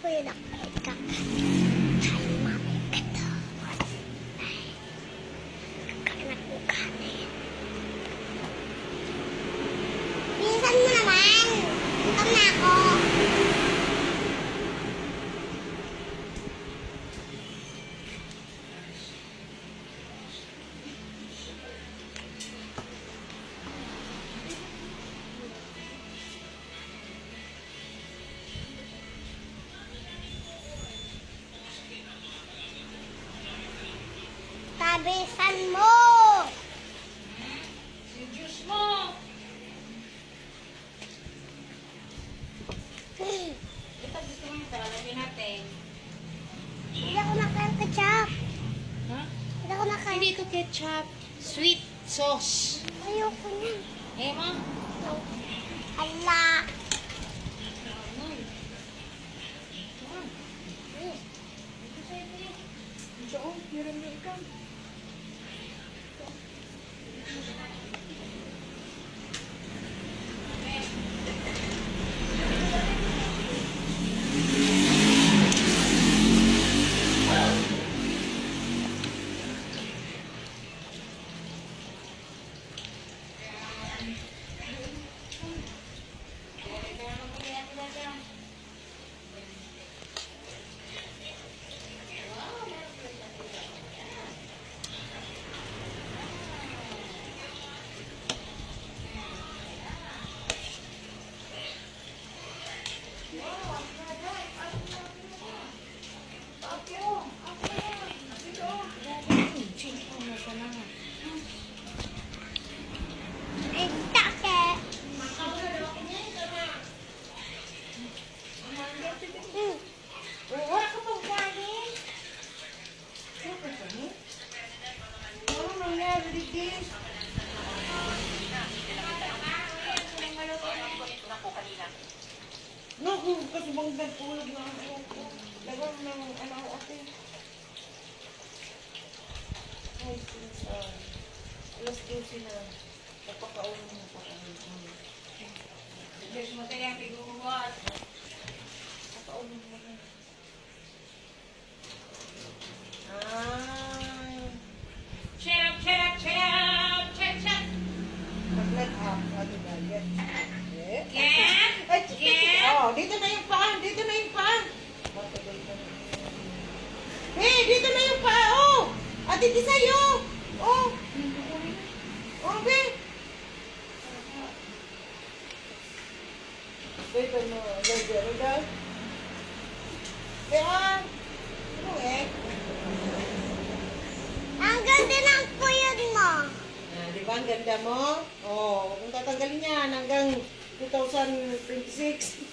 Kuya na ka. Ay, mami ka to. Kakanak mo ka na yan. Bilisan mo naman. Gutom na ako. Tabisan mo! Yung juice mo! Ito gusto mo yung talalagyan natin. Hindi ako nakain ketchup. Ha? Hindi ako nakain. Hindi ito ketchup. Sweet sauce. Ayoko na. Eh, ma? Ala. Ito, meron na ikaw. Ay, take. Wala ka pang kanin? Ano nangyari dito? Naku, kasi bang nagpulog na ako. Dagang ng ano ate. Ay, sinasal. Alas 12 na. Napakaunin mo pa kami. Diyos mo tayo ang pigubuhat. Napakaunin mo kami. Chirap, chirap, chirap, chirap, chirap. Mag-let up. Ano ba? Get. Get, Ay, get. oh, dito na yung paa. Dito na yung paa. Hey, dito na yung paa. Oh, ate di sa'yo. Oh. Oh, be. Dito mo. Dito na. Kaya, ano eh? Ang ganda ng puyod mo. Di ba ang ganda mo? Oh, kung tatanggalin yan hanggang 2026.